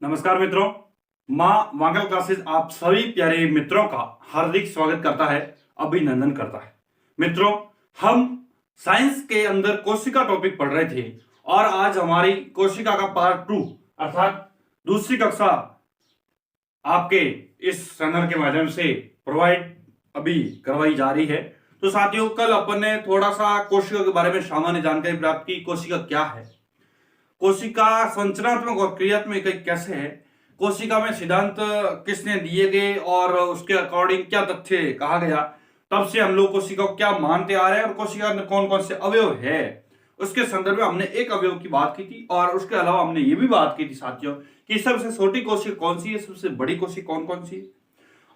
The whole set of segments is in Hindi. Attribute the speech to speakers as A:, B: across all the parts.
A: नमस्कार मित्रों, माँ वांगल क्लासेस आप सभी प्यारे मित्रों का हार्दिक स्वागत करता है, अभिनंदन करता है। मित्रों, हम साइंस के अंदर कोशिका टॉपिक पढ़ रहे थे और आज हमारी कोशिका का पार्ट 2 अर्थात दूसरी कक्षा आपके इस चैनल के माध्यम से प्रोवाइड अभी करवाई जा रही है। तो साथियों, कल अपन ने थोड़ा सा कोशिका के बारे में सामान्य जानकारी प्राप्त की। कोशिका क्या है, कोशिका संरचनात्मक और क्रियात्मक इकाई कैसे है, कोशिका में सिद्धांत किसने दिए गए और उसके अकॉर्डिंग क्या तथ्य कहा गया, तब से हम लोग कोशिका को क्या मानते आ रहे हैं और कोशिका में कौन कौन से अवयव है, उसके संदर्भ में हमने एक अवयव की बात की थी। और उसके अलावा हमने ये भी बात की थी साथियों कि सबसे छोटी कोशिका कौन सी है, सबसे बड़ी कोशिका कौन कौन सी है,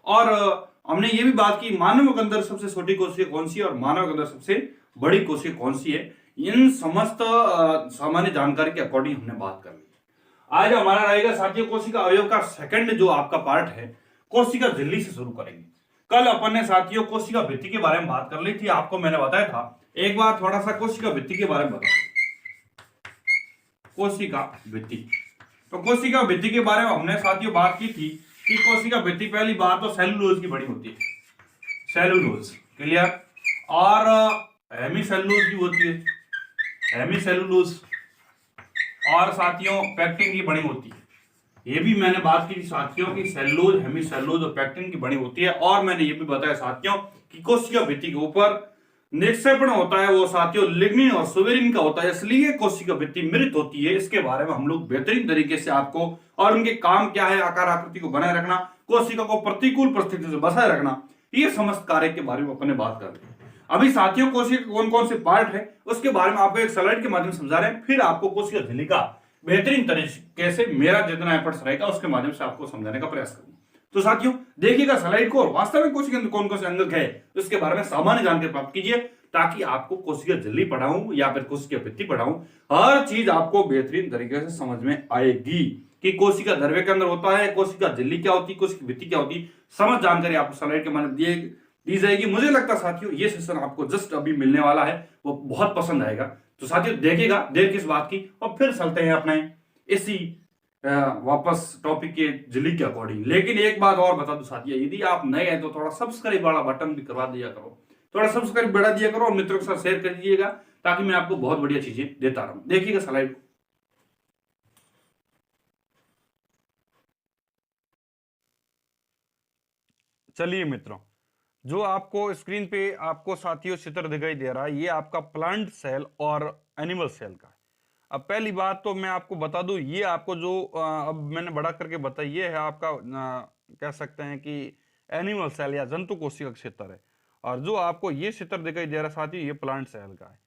A: और हमने ये भी बात की मानव के अंदर सबसे छोटी कोशिका कौन सी है और मानव के अंदर सबसे बड़ी कोशिका कौन सी है। इन समस्त सामान्य जानकारी के अकॉर्डिंग हमने बात कर ली। आज हमारा रहेगा साथियों कोशिका अवयव का सेकंड जो आपका पार्ट है, कोशिका झिल्ली से शुरू करेंगे। कल अपन ने साथियों कोशिका भित्ति के बारे में बात कर ली थी, आपको मैंने बताया था। एक बार थोड़ा सा कोशिका भित्ति के बारे में बता। कोशिका भित्ति, तो कोशिका भित्ति के बारे में हमने साथियों बात की थी कि कोशिका भित्ति पहली बात तो सेलुलोज की बनी होती है, सेलुलोज, क्लियर, और हेमी सेलुलोज की होती है, हेमी सेलुलोज, और साथियों पैक्टिन की बनी होती है। ये भी मैंने बात की थी साथियों की सेलुलोज, हेमी सेलुलोज और पैक्टिन की बनी होती है। और मैंने ये भी बताया साथियों कि कोशिका भित्ति के ऊपर निक्षेपण होता है वो साथियों लिग्निन और सुवेरिन का होता है, इसलिए कोशिका भित्ति मृत होती है। इसके बारे में हम लोग बेहतरीन तरीके से आपको, और उनके काम क्या है, आकार आकृति को बनाए रखना, कोशिका को प्रतिकूल परिस्थिति से बचाए रखना, ये समस्त कार्य के बारे में अपन ने बात कर ली। अभी साथियों कोशिका कौन कौन से पार्ट है उसके बारे में आपको एक स्लाइड के माध्यम से समझा रहे हैं, फिर आपको कोशिका झिल्ली का बेहतरीन तरीके से मेरा जितना एफर्ट्स रहेगा उसके माध्यम से आपको समझाने का प्रयास करूंगा। तो साथियों देखिएगा स्लाइड को, वास्तव में कोशिका के अंदर कौन कौन से अंग है उसके बारे में सामान्य जानकारी प्राप्त कीजिए, ताकि आपको कोशिका झिल्ली पढ़ाऊं या फिर कोशिका भित्ति पढ़ाऊं, हर चीज आपको बेहतरीन तरीके से समझ में आएगी कि कोशिका द्रव्य के अंदर होता है, कोशिका झिल्ली क्या होती है, कोशिका भित्ति क्या होती है, समझ जानकारी आपको स्लाइड के माध्यम दी जाएगी। मुझे लगता है साथियों ये सेशन आपको जस्ट अभी मिलने वाला है, वो बहुत पसंद आएगा। तो साथियों देखिएगा, देर किस बात की, और फिर चलते हैं अपने इसी वापस टॉपिक के झिल्ली के अकॉर्डिंग। लेकिन एक बात और बता दो साथियों, यदि आप नए हैं तो थोड़ा सब्सक्राइब वाला बटन भी करवा दिया करो, थोड़ा सब्सक्राइब बढ़ा दिया करो और मित्रों के साथ शेयर कर दीजिएगा, ताकि मैं आपको बहुत बढ़िया चीजें देता रहूं। देखिएगा स्लाइड को। चलिए मित्रों, जो आपको स्क्रीन पे आपको साथियों चित्र दिखाई दे रहा है, ये आपका प्लांट सेल और एनिमल सेल का है। अब पहली बात तो मैं आपको बता दूं, ये आपको जो अब मैंने बड़ा करके बताया, ये है आपका कह सकते हैं कि एनिमल सेल या जंतु कोशिका क्षेत्र है। और जो आपको ये चित्र दिखाई दे रहा है साथियों, ये प्लांट सेल का है।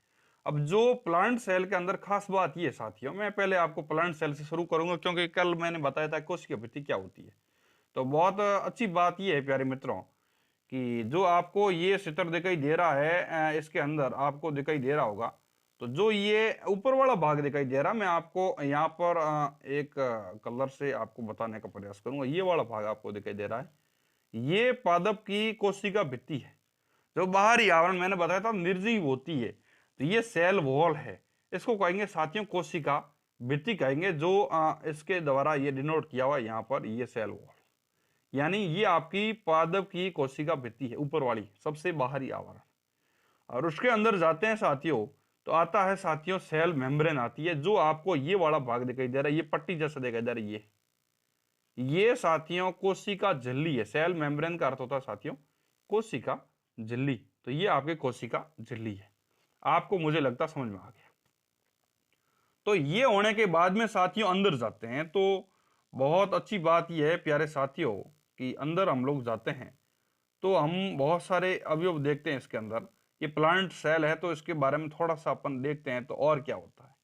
A: अब जो प्लांट सेल के अंदर खास बात ये साथियों, मैं पहले आपको प्लांट सेल से शुरू करूंगा, क्योंकि कल मैंने बताया था कोशिका भित्ति क्या होती है। तो बहुत अच्छी बात ये है प्यारे मित्रों कि जो आपको ये चित्र दिखाई दे रहा है, इसके अंदर आपको दिखाई दे रहा होगा, तो जो ये ऊपर वाला भाग दिखाई दे रहा है, मैं आपको यहाँ पर एक कलर से आपको बताने का प्रयास करूंगा। ये वाला भाग आपको दिखाई दे रहा है, ये पादप की कोशिका भित्ति है। जो बाहरी आवरण मैंने बताया था निर्जीव होती है, तो ये सेल वॉल है, इसको कहेंगे साथियों कोशिका भित्ति कहेंगे। जो इसके द्वारा ये डिनोट किया हुआ यहाँ पर, ये सेल वॉल, यानी ये आपकी पादप की कोशिका भित्ति है, ऊपर वाली सबसे बाहरी आवरण। और उसके अंदर जाते हैं साथियों, तो आता है साथियों सेल मेम्ब्रेन आती है। जो आपको ये वाला भाग दिखाई दे रहा है, ये पट्टी जैसा दिखाई दे रहा है, ये साथियों कोशिका झिल्ली है। सेल मेम्ब्रेन का अर्थ होता है साथियों कोशिका झिल्ली, तो ये आपके कोशिका झिल्ली है। आपको मुझे लगता समझ में आ गया। तो ये होने के बाद में साथियों अंदर जाते हैं, तो बहुत अच्छी बात यह है प्यारे साथियों कि अंदर हम लोग जाते हैं तो हम बहुत सारे अवयव देखते हैं इसके अंदर। ये प्लांट सेल है, तो इसके बारे में थोड़ा सा अपन देखते हैं। तो और क्या होता है,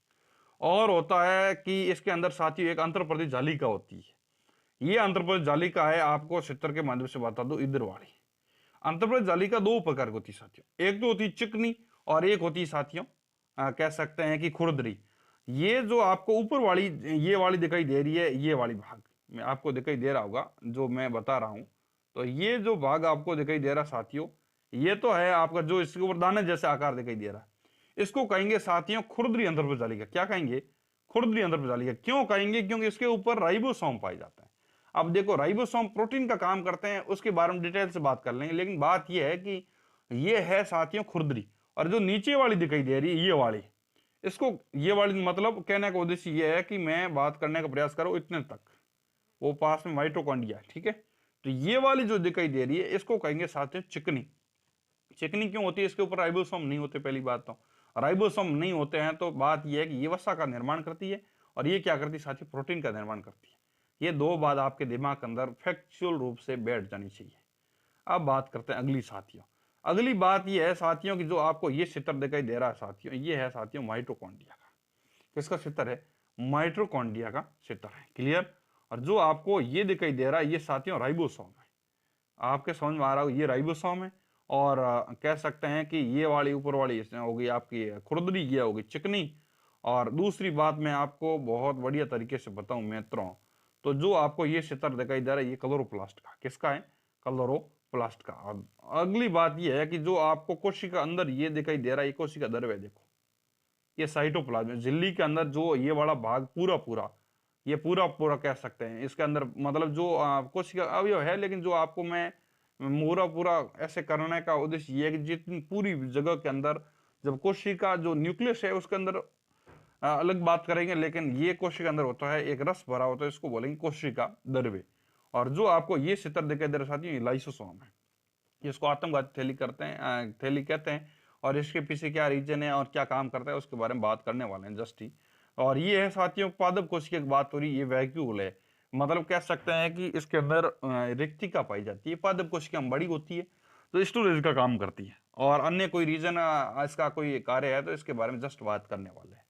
A: और होता है कि इसके अंदर साथियों एक अंतर्प्रदेश जालिका होती है। ये अंतर्प्रदेश जालिका है, आपको चित्र के माध्यम से बता दो, इधर वाली अंतर्प्रदेश जालिका दो प्रकार की होती है साथियों। एक तो होती है चिकनी और एक होती है साथियों कह सकते हैं कि खुरदरी। ये जो आपको ऊपर वाली ये वाली दिखाई दे रही है, ये वाली भाग में आपको दिखाई दे रहा होगा जो मैं बता रहा हूं। तो ये जो भाग आपको दिखाई दे रहा साथियों, ये तो है आपका जो इसके ऊपर दाने जैसे आकार दिखाई दे रहा है, इसको कहेंगे साथियों खुरदरी अंतर्प्रदेश जालिका। क्या कहेंगे? खुरदरी अंदर जालिका। क्यों कहेंगे? क्योंकि इसके ऊपर राइबोसोम पाए जाते हैं। अब देखो, राइबोसोम प्रोटीन का काम करते हैं, उसके बारे में डिटेल से बात कर लेंगे, लेकिन बात यह है कि ये है साथियों खुरदरी। और जो नीचे वाली दिखाई दे रही है ये वाली, इसको ये वाली मतलब कहने का उद्देश्य ये है कि मैं बात करने का प्रयास करूं इतने तक, वो पास में माइटोकॉन्ड्रिया है, ठीक है। तो ये वाली जो दिखाई दे रही है इसको कहेंगे साथियों चिकनी। चिकनी क्यों होती है? इसके ऊपर राइबोसोम नहीं होते। पहली बात तो राइबोसोम नहीं होते हैं तो बात यह है कि ये वसा का निर्माण करती है, और ये क्या करती है साथियों? प्रोटीन का निर्माण करती है। ये दो बात आपके दिमाग के अंदर फैक्चुअल रूप से बैठ जानी चाहिए। अब बात करते हैं अगली साथियों। अगली बात यह है साथियों कि जो आपको ये चित्र दिखाई दे रहा है साथियों, ये है साथियों माइटोकॉन्ड्रिया का। किसका चित्र है? माइटोकॉन्ड्रिया का चित्र है। क्लियर? और जो आपको ये दिखाई दे रहा है ये साथियों राइबोसोम है। आपके समझ में आ रहा हो? ये राइबोसोम है। और कह सकते हैं कि ये वाली ऊपर वाली होगी आपकी खुरदरी, ये होगी चिकनी। और दूसरी बात मैं आपको बहुत बढ़िया तरीके से बताऊं मित्रों, तो जो आपको ये चित्र दिखाई दे रहा है ये क्लोरोप्लास्ट का। किसका है? क्लोरोप्लास्ट का। और अगली बात ये है कि जो आपको कोशिका अंदर ये दिखाई दे रहा है ये कोशिका द्रव्य है। देखो, ये साइटोप्लाज्म, झिल्ली के अंदर जो ये वाला भाग पूरा पूरा, ये पूरा पूरा कह सकते हैं इसके अंदर, मतलब जो कोशिका अवयव है, लेकिन जो आपको मैं पूरा पूरा ऐसे करने का उद्देश्य ये है कि जितनी पूरी जगह के अंदर जब कोशिका जो न्यूक्लियस है उसके अंदर अलग बात करेंगे, लेकिन ये कोशिका अंदर होता है एक रस भरा होता है, इसको बोलेंगे कोशिका द्रव्य। और जो आपको ये चित्र दिखाई दे रहा साथियों ये लाइसोसोम है। इसको आत्मघाती थैली करते हैं, थैली कहते हैं। और इसके पीछे क्या रीजन है और क्या काम करता है उसके बारे में बात करने वाले हैं जस्ट ही। और ये है साथियों पादप कोशिका की बात हो रही है, ये वैक्यूल है। मतलब कह सकते हैं कि इसके अंदर रिक्तिका पाई जाती है। पादप कोशिका बड़ी होती है तो स्टोरेज का काम करती है, और अन्य कोई रीजन इसका कोई कार्य है तो इसके बारे में जस्ट बात करने वाले हैं।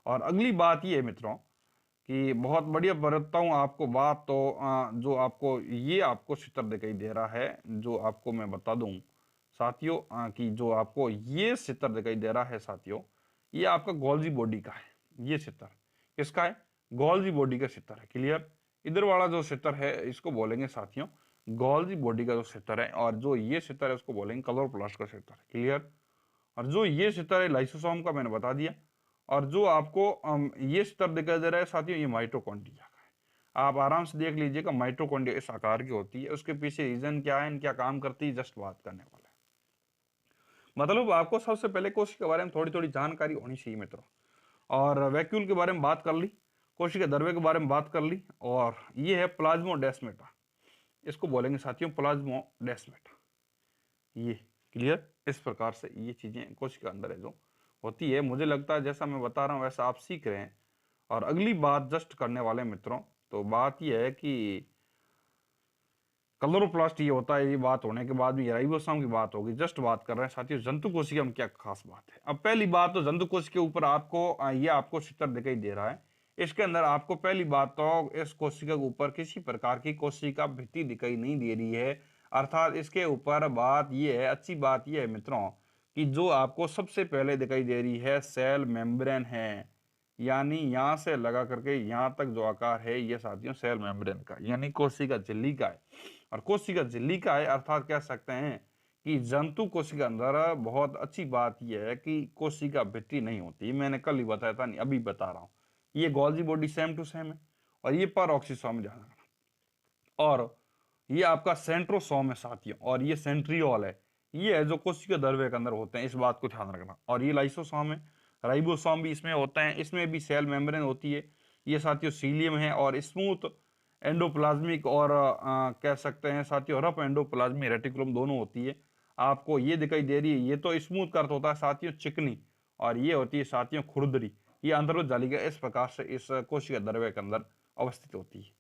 A: और अगली बात ये है मित्रों कि बहुत बढ़िया बताता हूँ आपको बात, तो जो आपको ये आपको चित्र दिखाई दे रहा है, जो आपको मैं बता दूं साथियों कि जो आपको ये चित्र दिखाई दे रहा है साथियों, ये आपका गोल्जी बॉडी का है। ये चित्र किसका है? गोल्जी बॉडी का चित्र है। क्लियर? इधर वाला जो चित्र है इसको बोलेंगे साथियों गोल्जी बॉडी का जो चित्र है, और जो ये चित्र है उसको बोलेंगे क्लोरोप्लास्ट का चित्र है। क्लियर? और जो ये चित्र है लाइसोसोम का मैंने बता दिया। और जो आपको ये चित्र दिखाई दे रहा है साथियों ये माइटोकॉन्ड्रिया का है। आप आराम से देख लीजिएगा, माइटोकॉन्ड्रिया इस आकार की होती है, उसके पीछे रीजन क्या है, क्या काम करती है, जस्ट बात करने वाला है। मतलब आपको सबसे पहले कोशिका के बारे में थोड़ी थोड़ी जानकारी होनी चाहिए मित्रों। और वैक्यूल के बारे में बात कर ली, कोशिका द्रव्य के बारे में बात कर ली, और ये है प्लाज्मोडेस्माटा। इसको बोलेंगे साथियों प्लाज्मोडेस्माटा। ये क्लियर? इस प्रकार से ये चीजें कोशिका अंदर है जो होती है। मुझे लगता है जैसा मैं बता रहा हूं वैसा आप सीख रहे हैं। और अगली बात जस्ट करने वाले मित्रों, तो बात ये है कि क्लोरोप्लास्ट ये होता है, ये बात होने के बाद भी राइबोसोम की बात होगी। जस्ट बात कर रहे हैं साथियों जंतु कोशिका में क्या खास बात है। अब पहली बात तो जंतु कोशिका के ऊपर आपको ये आपको चित्र दिखाई दे रहा है, इसके अंदर आपको पहली बात तो इस कोशिका के ऊपर किसी प्रकार की कोशिका भित्ति दिखाई नहीं दे रही है। अर्थात इसके ऊपर बात ये है, अच्छी बात ये है मित्रों कि जो आपको सबसे पहले दिखाई दे रही है सेल मेम्ब्रेन है, यानी यहां से लगा करके यहां तक जो आकार है ये साथियों सेल मेम्ब्रेन का, यानी कोशिका झिल्ली का है। और कोशिका झिल्ली का है अर्थात कह सकते हैं कि जंतु कोशिका अंदर बहुत अच्छी बात यह है कि कोशिका भित्ति नहीं होती। मैंने कल ही बताया था, नहीं अभी बता रहा हूं। ये Golgi body same to same है, और ये परऑक्सीसोम ध्यान रखना। और ये आपका सेंट्रोसोम है साथियों, और ये सेंट्रियोल है। ये है जो कोशिका द्रव्य के अंदर होते हैं, इस बात को ध्यान रखना। और ये लाइसोसोम है, राइबोसोम भी इसमें होता है, इसमें भी सेल मेम्ब्रेन होती है। ये साथियों सीलियम है, और स्मूथ एंडोप्लाज्मिक और कह सकते हैं साथियों रफ एंडोप्लाज्मिक रेटिकुलम दोनों होती है। आपको ये दिखाई दे रही है, ये तो स्मूथ का अर्थ होता है साथियों चिकनी, और ये होती है साथियों खुरदरी। ये अंतर्गत जालिका इस प्रकार से इस कोशिका द्रव्य के अंदर अवस्थित होती है।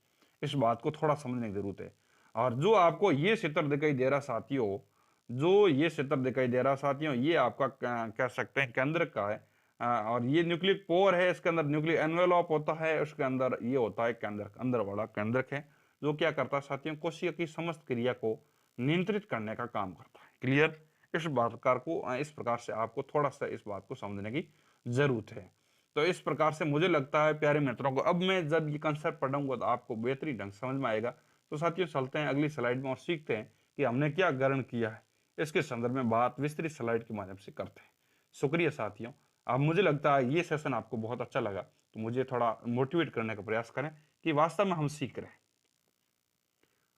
A: इस बात को थोड़ा समझने की जरूरत है। और जो आपको ये चित्र दिखाई दे रहा साथियों, जो ये चित्र दिखाई दे रहा साथियों, ये आपका कह सकते हैं केंद्रक का है। और ये न्यूक्लिक पोर है, इसके अंदर न्यूक्लिक एनवेलॉप होता है, उसके अंदर ये होता है केंद्रक, अंदर वाला केंद्रक है, जो क्या करता है साथियों कोशिका की समस्त क्रिया को नियंत्रित करने का काम करता है। क्लियर? इस बात को इस प्रकार से आपको थोड़ा सा इस बात को समझने की जरूरत है। तो इस प्रकार से मुझे लगता है प्यारे मित्रों को अब मैं जब ये कंसेप्ट पढ़ाऊंगा तो आपको बेहतरीन ढंग समझ में आएगा। तो साथियों चलते हैं अगली स्लाइड में और सीखते हैं कि हमने क्या ग्रहण किया है, इसके संदर्भ में बात विस्तृत स्लाइड के माध्यम से करते हैं। शुक्रिया साथियों। अब मुझे लगता है ये सेशन आपको बहुत अच्छा लगा, तो मुझे थोड़ा मोटिवेट करने का प्रयास करें कि वास्तव में हम सीख रहे हैं।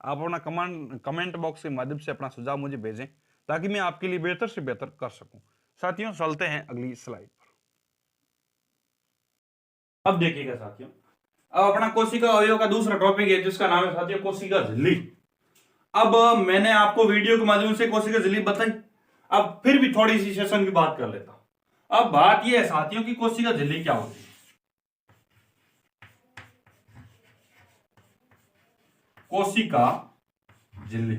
A: आप अपना कमेंट बॉक्स के माध्यम से अपना सुझाव मुझे भेजें ताकि मैं आपके लिए बेहतर से बेहतर कर सकूं। साथियों, चलते हैं अगली स्लाइड पर। अब देखिएगा साथियों, अब अपना कोशिका अवयव का दूसरा टॉपिक है जिसका नाम है साथियों कोशिका झिल्ली। अब मैंने आपको वीडियो के माध्यम से कोशिका झिल्ली बताई, अब फिर भी थोड़ी सी सेशन की बात कर लेता हूं। अब बात यह है साथियों की कोशिका झिल्ली क्या होती है। कोशिका झिल्ली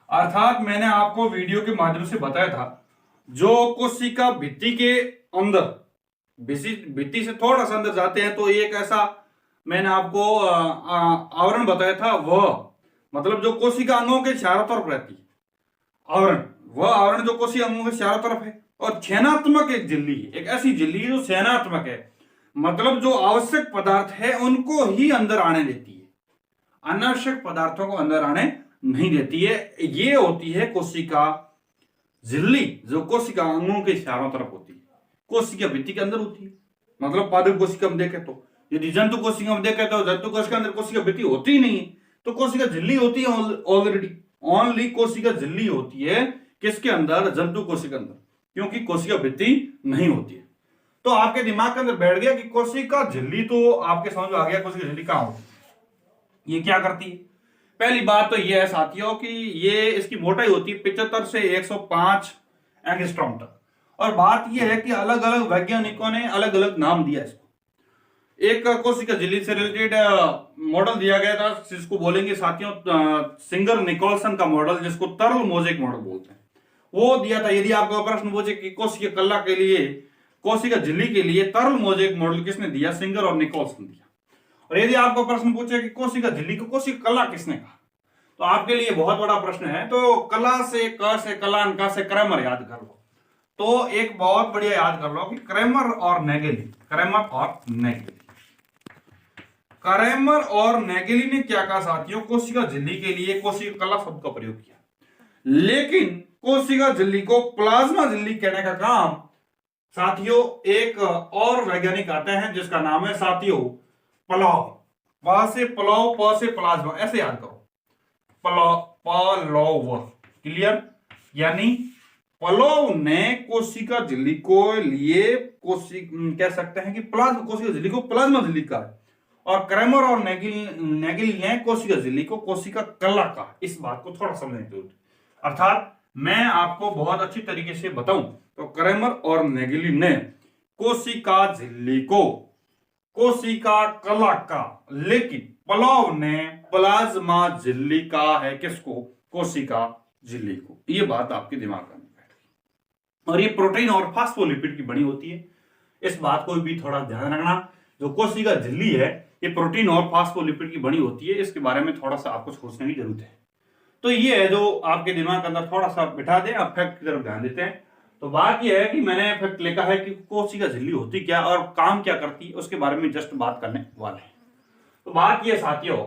A: अर्थात मैंने आपको वीडियो के माध्यम से बताया था, जो कोशिका भित्ति के अंदर, भित्ति से थोड़ा सा अंदर जाते हैं तो एक ऐसा मैंने आपको आवरण बताया था, वह मतलब जो कोशिका अंगों के चारों तरफ रहती है आवरण, वह आवरण जो कोशिका अंगों के चारों तरफ है। और छेनात्मक एक झिल्ली, एक ऐसी झिल्ली जो छेनात्मक है, मतलब जो आवश्यक पदार्थ है उनको ही अंदर आने देती है, अनावश्यक पदार्थों को अंदर आने नहीं देती है। ये होती है कोशिका झिल्ली, जो कोशिका अंगों के चारों तरफ होती है, कोशिका भित्ति के अंदर होती है। मतलब पादप कोशिका हम देखें तो, यदि जंतु कोशिका हम देखें तो जंतु कोशिका अंदर कोशिका भित्ति होती ही नहीं है, तो कोशिका झिल्ली होती है ऑलरेडी। ओनली कोशिका झिल्ली होती है किसके अंदर, जंतु कोशिका अंदर, क्योंकि कोशिका भित्ति नहीं होती है। तो आपके दिमाग के अंदर बैठ गया कि कोशिका झिल्ली, तो आपके समझ में आ गया कोशिका झिल्ली कहां होती है, ये क्या करती है। पहली बात तो यह है साथियों कि ये इसकी मोटाई होती है 75 से 105 एंगस्ट्रॉम तक। और बात यह है कि अलग अलग वैज्ञानिकों ने अलग अलग नाम दिया इसको। एक कोशिका झिल्ली से रिलेटेड मॉडल दिया गया था जिसको बोलेंगे साथियों सिंगर निकोलसन का मॉडल, जिसको तरल मोजेक मॉडल बोलते हैं, वो दिया था। यदि आपको प्रश्न पूछे कि कोशिका कला के लिए, कोशिका झिल्ली के लिए तरल मोजेक मॉडल किसने दिया, सिंगर और निकोलसन दिया। और यदि आपको प्रश्न पूछे कि कोशिका झिल्ली को कोशिका कला किसने कहा, तो आपके लिए बहुत बड़ा प्रश्न है। तो कला से क से कलान का से क्रैमर याद कर लो। तो एक बहुत बढ़िया याद कर लो कि क्रैमर और नेगेली, क्रैमर और नेगेली, क्रैमर और नेगेली ने क्या कहा साथियों, कोशिका झिल्ली के लिए कोशिका कला शब्द का प्रयोग किया। लेकिन कोशिका झिल्ली को प्लाज्मा झिल्ली कहने का काम साथियों एक और वैज्ञानिक आते हैं जिसका नाम है साथियों पलाव। प से पलाव, प से प्लाज्मा, ऐसे याद करो, पलाव। क्लियर। यानी पलाव ने कोशिका झिल्ली को लिए कह सकते हैं कि प्लाज्मा, कोशिका झिल्ली को प्लाज्मा झिल्ली का है, और क्रैमर और नेगिल ने कोशिका झिल्ली को कोशिका कला का। इस बात को थोड़ा समझने की जरूरत है। अर्थात मैं आपको बहुत अच्छी तरीके से बताऊं तो क्रैमर और नेगिल ने कोशिका झिल्ली को कोशिका कला का, लेकिन पलाव ने प्लाज्मा झिल्ली का है किसको, कोशिका झिल्ली को। ये बात आपके दिमाग में बैठ गई। और ये प्रोटीन और फास्फोलिपिड की बनी होती है, इस बात को भी थोड़ा ध्यान रखना। जो कोशिका झिल्ली है ये प्रोटीन और फास्फोलिपिड की बनी होती है, इसके बारे में थोड़ा सा आपको सोचने की जरूरत है। तो ये है जो आपके दिमाग के अंदर थोड़ा सा बिठा दे। अब फैक्ट की तरफ ध्यान देते हैं। तो बात यह है कि मैंने फैक्ट लिखा है कि कोशिका झिल्ली होती क्या और काम क्या करती है, उसके बारे में जस्ट बात करने वाले हैं। तो बात यह साथियों,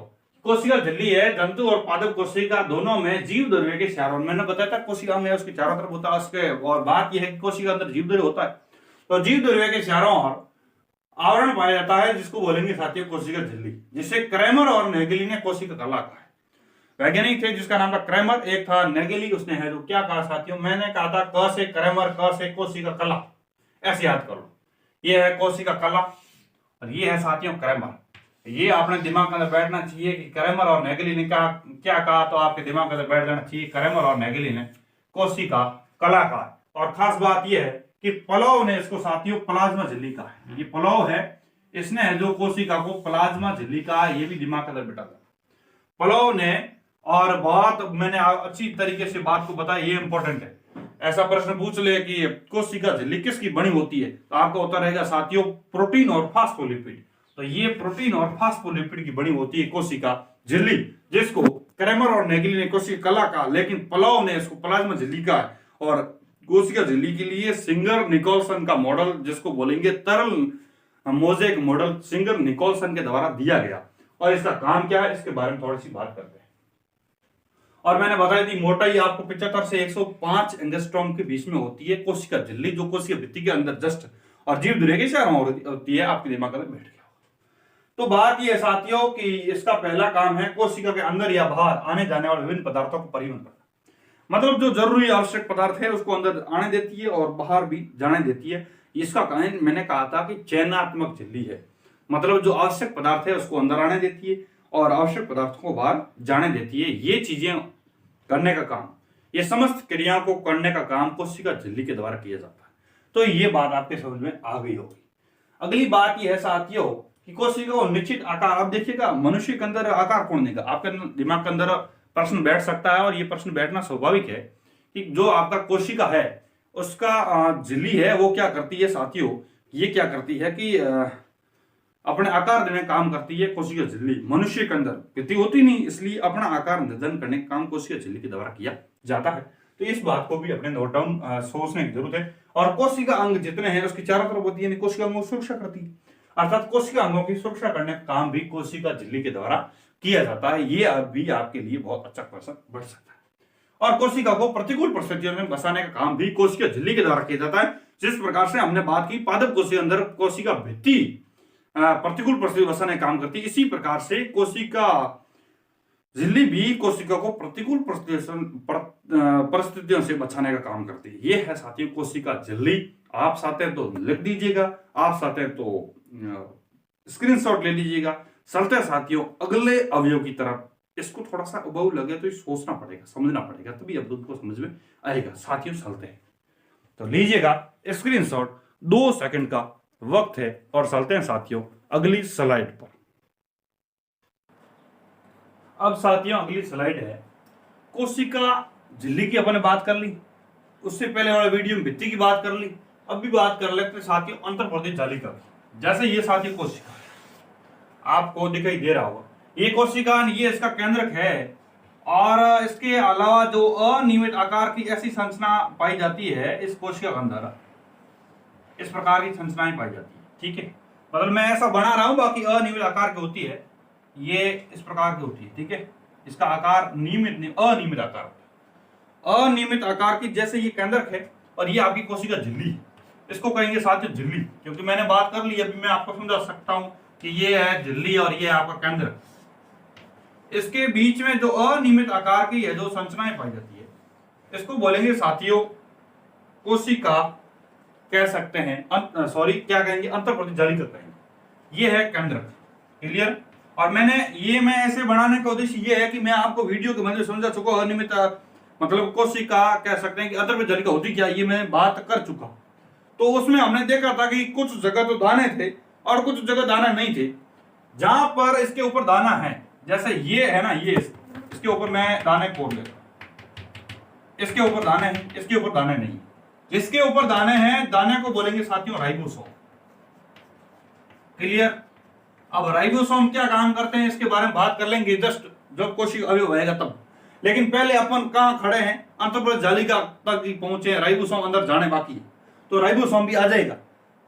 A: कोशिका झिल्ली है जंतु और पादप कोशिका दोनों में जीव द्रव्य के चारों, मैंने बताया था कोशिका में उसके चारों तरफ होता है उसके। और बात यह है कि कोशिका अंदर जीव द्रव्य होता है, तो जीव द्रव्य के चारों ओर आवरण पाया जाता है जिसको बोलेंगे साथियों कोशिका झिल्ली, जिसे क्रैमर और नेगिली ने कोशिका कला कहा है। वैज्ञानिक थे जिसका नाम था क्रैमर, एक था नेगिली, उसने है जो क्या कहा साथियों, मैंने कहा था क से क्रैमर, क से कोशिका कला, ऐसे याद करो। ये है कोशिका कला और ये है साथियों क्रैमर। ये अपने दिमाग के अंदर बैठना चाहिए कि क्रैमर और नेगिली ने क्या कहा, तो आपके दिमाग के अंदर बैठ जाना चाहिए क्रैमर और नेगिली ने कोशिका कला कहा। और खास बात यह है कि पलाव ने इसको साथियों प्लाज्मा झिल्ली कहा है। ये पलाव है, इसने है जो कोशिका को प्लाज्मा झिल्ली कहा, ये भी दिमाग के अंदर बिठा था पलाव ने। और बहुत मैंने अच्छी तरीके से बात को बताया, ये इंपॉर्टेंट है। ऐसा प्रश्न पूछ ले कि कोशिका झिल्ली किसकी बनी होती है, तो आपका उत्तर रहेगा साथियों प्रोटीन और फास्फोलिपिड। तो ये प्रोटीन और फास्फोलिपिड की बनी होती है कोशिका झिल्ली, जिसको क्रैमर और नेगिली ने कोशिका कला कहा, लेकिन पलाव ने इसको प्लाज्मा झिल्ली कहा। और कोशिका झिल्ली के लिए सिंगर निकोलसन का मॉडल, जिसको बोलेंगे तरल मोजेक मॉडल, सिंगर निकोलसन के द्वारा दिया गया। और इसका काम क्या है, इसके बारे में थोड़ी सी बात करते हैं। और मैंने बताई थी मोटाई आपको 75 से 105 एंगस्ट्रॉम के बीच में होती है कोशिका झिल्ली, जो कोशिका भित्ति के अंदर जस्ट और जीव दुनिया की शर्म होती है, आपके दिमाग में बैठ गया। तो बात यह है साथियों कि इसका पहला काम है कोशिका के अंदर या बाहर आने जाने वाले विभिन्न पदार्थों को परिवहन करना। मतलब जो जरूरी आवश्यक पदार्थ है उसको अंदर आने देती है और बाहर भी जाने देती है। इसका कारण मैंने कहा था कि चयनात्मक झिल्ली है। मतलब जो आवश्यक पदार्थ है उसको अंदर आने देती है और आवश्यक पदार्थों को बाहर जाने देती है। ये चीजें करने का काम, ये समस्त क्रियाओं को करने का काम कोशिका झिल्ली के द्वारा किया जाता है। तो ये बात आपके समझ में आ गई होगी। अगली बात यह है साथियों कि कोशिका को निश्चित आकार, अब देखिएगा मनुष्य के अंदर आकार कौन देगा? आपके दिमाग के अंदर प्रश्न बैठ सकता है और ये प्रश्न बैठना स्वाभाविक है कि जो आपका कोशिका है उसका झिल्ली है वो क्या करती है साथियों, ये क्या करती है कि अपने आकार देने का काम करती है कोशिका झिल्ली। मनुष्य के अंदर वृद्धि होती नहीं, इसलिए अपना आकार निर्धारण करने का काम कोशिका झिल्ली के द्वारा किया जाता है। तो इस बात को भी अपने नोट डाउन सोचने की जरूरत है। और कोशिका अंग जितने हैं उसकी चारों तरफ होती है, कोशिका अंगों की सुरक्षा करती है, अर्थात कोशिका अंगों की सुरक्षा करने का काम भी कोशिका झिल्ली के द्वारा किया जाता है। ये भी आपके लिए बहुत अच्छा क्वेश्चन बढ़ सकता है। और कोशिका को प्रतिकूल परिस्थितियों में बसाने का काम भी कोशिका झिल्ली के द्वारा किया जाता है। जिस प्रकार से हमने बात की पादप कोशिका अंदर कोशिका भित्ति प्रतिकूल परिस्थिति बसाने का काम करती है, इसी प्रकार से कोशिका झिल्ली भी कोशिका को प्रतिकूल परिस्थितियों से बचाने का काम करती है। ये है साथियों कोशिका झिल्ली। आप चाहते हैं तो लिख दीजिएगा, आप चाहते हैं तो स्क्रीनशॉट ले लीजिएगा। चलते हैं साथियों अगले अवयव की तरफ। इसको थोड़ा सा उबाऊ लगे तो सोचना पड़ेगा, समझना पड़ेगा, तभी अब को समझ में आएगा। साथियों चलते हैं, तो लीजिएगा स्क्रीनशॉट, 2 सेकंड का वक्त है और चलते हैं साथियों अगली स्लाइड पर। अब साथियों अगली स्लाइड है कोशिका झिल्ली की, अपन ने बात कर ली, उससे पहले वाले वीडियो में भित्ति की बात कर ली। अब भी बात कर लेते हैं साथियों अंतर्प्रदेश जालिका की। जैसे ये साथियों कोशिका आपको दिखाई दे रहा होगा, ये कोशिका ये इसका केंद्रक है और इसके अलावा जो अनियमित आकार की ऐसी संरचना पाई जाती है इस कोशिका के अंदर, इस प्रकार की संरचनाएं पाई जाती है। ठीक है, मतलब मैं ऐसा बना रहा हूं, बाकी अनियमित आकार की होती है, ये इस प्रकार की होती है। ठीक है, इसका आकार नियमित नहीं, अनियमित आकार, अनियमित आकार की जैसे ये केंद्रक है और ये आपकी कोशिका झिल्ली है। इसको कहेंगे साथियों झिल्ली, क्योंकि मैंने बात कर ली, अभी मैं आपको समझा सकता हूं कि ये है झिल्ली और ये है आपका केंद्रक। इसके बीच में जो अनियमित आकार की है जो संरचनाएं पाई जाती है इसको बोलेंगे साथियों कोशिका, कह सकते हैं सॉरी क्या कहेंगे, अंतर्प्रदेश जालिका कहेंगे। ये है केंद्रक। क्लियर? और मैं ऐसे बनाने का उद्देश्य ये है कि मैं आपको वीडियो के मध्य समझा चुका हूं। अनियमित मतलब कोशिका कह सकते हैं कि अंतर्प्रदेश जालिका होती क्या, ये मैं बात कर चुका। तो उसमें हमने देखा था कि कुछ जगह तो दाने थे और कुछ जगह दाना नहीं थे। जहां पर इसके ऊपर दाना है, जैसे ये है ना, ये इसके ऊपर मैं दाने खोल लेता हूं, इसके ऊपर दाने हैं, इसके ऊपर दाने नहीं। जिसके ऊपर दाने हैं, दाने को बोलेंगे साथियों राइबोसोम। क्लियर? अब राइबोसोम क्या काम करते हैं इसके बारे में बात कर लेंगे जस्ट जब कोशिका अवयव होएगा तब। लेकिन पहले अपन कहां खड़े हैं, अंतर्प्रदेश जालिका तक ही पहुंचे, राइबोसोम अंदर जाने बाकी है, तो राइबोसोम भी आ जाएगा।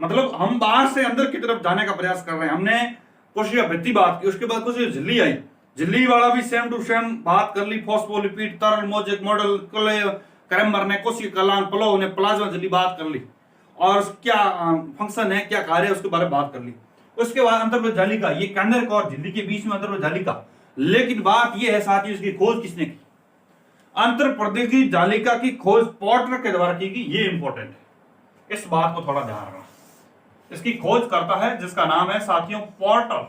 A: मतलब हम बाहर से अंदर की तरफ जाने का प्रयास कर रहे हैं। हमने कोशिका भित्ति बात की, उसके बाद कोशिका झिल्ली आई, झिल्ली वाला भी सेम टू सेम बात कर ली। फॉस्फोलिपिड, तरल, मोजेक, मॉडल, क्रैमर ने, कोशिका कलान, प्लोव ने प्लाज्मा झिल्ली बात कर ली और क्या फंक्शन है, क्या कार्य है, उसके बारे में बात कर ली। उसके बाद अंतर्प्रदेश जालिका, ये केंद्रक और झिल्ली के बीच में अंतर्प्रदेश जालिका। लेकिन बात यह है साथियों इसकी खोज किसने की? अंतर्प्रदेश की जालिका की खोज पॉटर के द्वारा की गई। ये इंपॉर्टेंट है, इस बात को थोड़ा ध्यान रखना। इसकी खोज करता है जिसका नाम है साथियों पॉटर।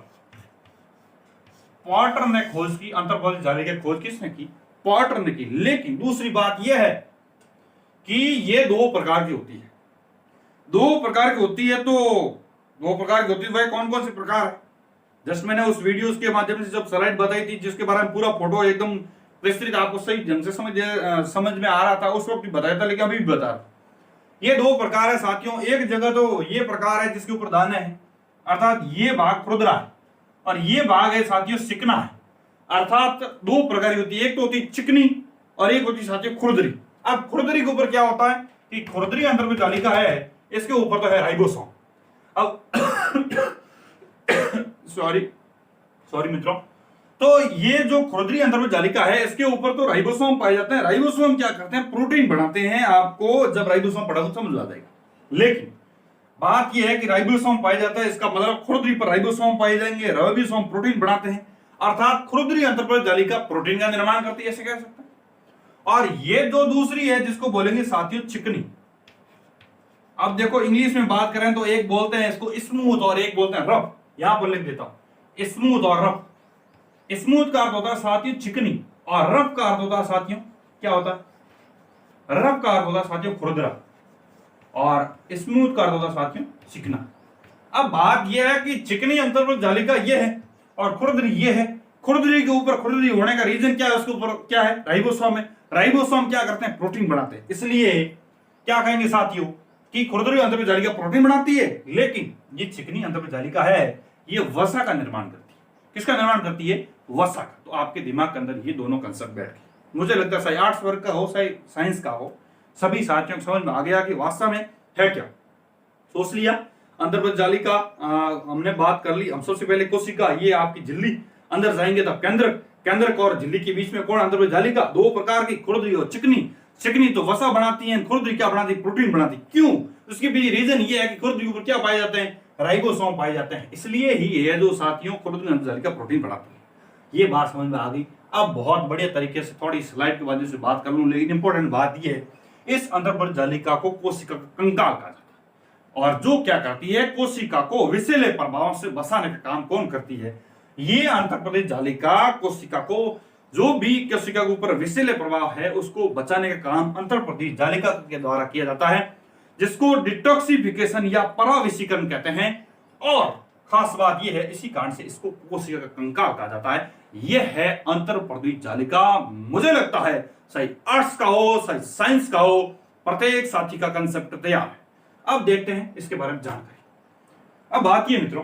A: पॉटर ने खोज की, अंतर्प्रदेश जालिका की खोज किसने की? पॉटर ने की। लेकिन दूसरी बात यह है कि ये 2 प्रकार की होती है। 2 प्रकार की होती है, तो 2 प्रकार की होती है, वह कौन कौन से प्रकार है? जस्ट मैंने उस वीडियो के माध्यम से जब स्लाइड बताई थी जिसके बारे में पूरा फोटो एकदम विस्तृत आपको सही ढंग से समझ में आ रहा था, उस वक्त भी बताया था, लेकिन अभी भी बता रहा। ये 2 प्रकार है साथियों। एक जगह तो ये प्रकार है जिसके ऊपर दाने हैं, अर्थात ये भाग खुरदरा है, और ये भाग है साथियों चिकना है। अर्थात 2 प्रकार की होती है, एक तो होती है चिकनी और एक होती है साथियों खुरदरी। अब खुरदरी के ऊपर क्या होता है कि खुरदरी अंतर्प्रदेश जालिका है, इसके ऊपर तो है राइबोसोम। अब सॉरी मित्रों, तो ये जो खुरदरी अंतर्प्रदेश जालिका है इसके ऊपर तो राइबोसोम पाए जाते हैं। राइबोसोम क्या करते हैं? प्रोटीन बनाते हैं। आपको जब राइबोसोम पढ़ा तो समझ आ जाएगा। लेकिन बात यह है कि राइबोसोम पाया जाता है, इसका मतलब खुरदरी पर राइबोसोम पाए जाएंगे। राइबोसोम प्रोटीन बनाते हैं, अर्थात खुरदरी अंतर्पद जालिका प्रोटीन का निर्माण करती है, ऐसे कह सकते हैं। और ये जो दूसरी है जिसको बोलेंगे साथियों चिकनी। अब देखो इंग्लिश में बात करें तो एक बोलते हैं इसको स्मूथ और एक बोलते हैं रफ। यहां पर लिख देता हूं स्मूथ और रफ। स्मूथ का अर्थ होता है साथियों चिकनी, और रफ का अर्थ होता है साथियों क्या होता है? रफ का अर्थ होता है साथियों खुरदरा, और स्मूथ का अर्थ होता है साथियों चिकना। अब बात यह है कि चिकनी अंतर्पद जालिका ये है और खुरदरी ये है। खुरदरी के ऊपर खुरदरी होने का रीजन क्या है? उसके ऊपर क्या है? राइबोसोम है। राइबोसोम क्या करते हैं? प्रोटीन बनाते हैं। इसलिए क्या कहेंगे साथियों कि खुरदरी अंतर्पद जालिका प्रोटीन बनाती है, लेकिन ये चिकनी अंतर्पद जालिका है ये वसा का निर्माण करती है। किसका निर्माण करती है? वसा का। तो आपके दिमाग के अंदर ये दोनों कंसेप्ट बैठ गए। मुझे लगता है चाहे आर्ट्स वर्ग का हो चाहे साइंस का हो, सभी साथियों को समझ में आ गया कि वास्तव में है क्या। सोच लिया अंतर्पद जालिका हमने बात कर ली। हम सबसे पहले कोशिका, ये आपकी झिल्ली, अंदर जाएंगे तब केंद्रक, केंद्रक और झिल्ली के बीच में कौन? अंतर्पद जालिका। दो प्रकार की, खुरदरी और चिकनी। चिकनी तो वसा बनाती है, खुरदरी क्या बनाती है? प्रोटीन बनाती है। क्यों? उसके पीछे रीजन ये है कि खुरदरी ऊपर क्या पाए जाते हैं? राइबोसोम पाए जाते हैं। इसलिए ही ये जो साथियों खुरदरी अंतर्पद जालिका प्रोटीन बनाती है। ये बात समझ में आ गई। अब बहुत बढ़िया तरीके से थोड़ी स्लाइड की वजह से बात कर लूं, लेकिन इंपॉर्टेंट बात यह है इस अंतर्पद जालिका को कोशिका का कंकाल कहा जाता है। और जो क्या करती है? कोशिका को विषैले प्रभाव से बसाने का काम कौन करती है? ये अंतर्पद जालिका कोशिका को, जो भी कोशिका के ऊपर विषैले प्रभाव है उसको बचाने का काम अंतर्पद जालिका के द्वारा किया जाता है, जिसको डिटॉक्सिफिकेशन या पराविषीकरण कहते हैं। और खास बात यह है इसी कारण से इसको कोशिका का कंकाल कहा जाता है। यह है अंतर्पद जालिका। मुझे लगता है सही आर्ट्स का हो सही साइंस का हो, प्रत्येक साथी का कंसेप्ट तैयार है। अब देखते हैं इसके बारे में जानकारी। अब बात यह मित्रों,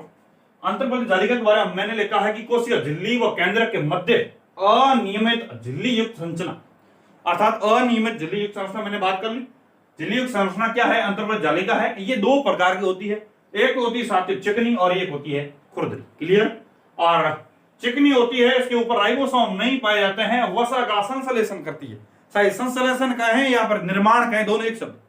A: अंतर्पद जालिका के बारे में मैंने लिखा है कि कोशिका झिल्ली व केंद्रक के मध्य अनियमित झिल्ली युक्त संरचना, अर्थात अनियमित झिल्ली युक्त संरचना मैंने बात कर ली। झिल्ली युक्त संरचना क्या है? अंतर्पद जालिका है। ये दो प्रकार की होती है, एक होती है साथियों चिकनी और एक होती है खुरदरी। क्लियर? और चिकनी होती है, इसके ऊपर राइबोसोम नहीं पाए जाते हैं, वसा का संश्लेषण करती है। चाहे संश्लेषण कहें या फिर निर्माण कहें, दोनों एक शब्द।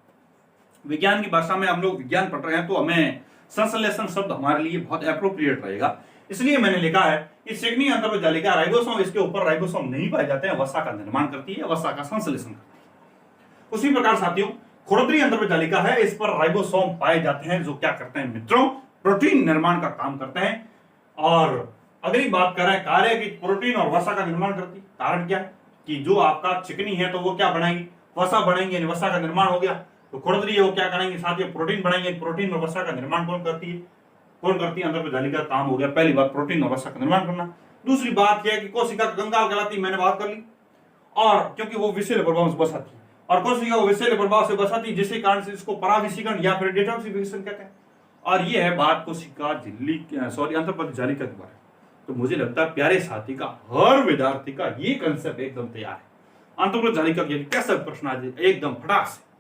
A: विज्ञान की भाषा में हम लोग विज्ञान पढ़ रहे हैं तो हमें संश्लेषण शब्द हमारे लिए बहुत एप्रोप्रिएट रहेगा। इसलिए मैंने लिखा है कि चिकनी अंतर्पद जालिका राइबोसोम, इसके ऊपर राइबोसोम नहीं पाए जाते हैं, वसा का निर्माण करती है, वसा का संश्लेषण करती है। उसी प्रकार साथियों खुरदरी अंतर्पद जालिका है, इस पर राइबोसोम पाए जाते हैं, जो क्या करते हैं मित्रों? प्रोटीन निर्माण का काम करते हैं। और अगली बात कर रहे हैं कार्य की, प्रोटीन और वसा का निर्माण करती है। कारण क्या है कि जो आपका चिकनी है तो वो क्या बनाएगी? वसा बनाएंगे, वसा का निर्माण हो गया। तो खुरदरी है वो क्या करेंगे साथियों? प्रोटीन बनाएंगे। प्रोटीन और वसा का निर्माण कौन करती है? कौन करती है? अंतर्पद जालिका का काम हो गया। पहली बात प्रोटीन और वसा का निर्माण करना। दूसरी बात यह है कि कोशिका का कंकाल कहलाती है, मैंने बात कर ली। और क्योंकि वो विषैले प्रभाव से बसाती है, और कोशिका को विषैले प्रभाव से बसाती है, जिसके कारण से इसको पराविषीकरण या फिर डिटॉक्सिफिकेशन कहते हैं। और ये है बात कोशिका झिल्ली अंतर्पद जालिका के बारे में। तो मुझे लगता है प्यारे साथी का, हर विद्यार्थी का ये कंसेप्ट एकदम तैयार है। अंतर्पद जालिका के कैसे प्रश्न आ जाए एकदम फटाक से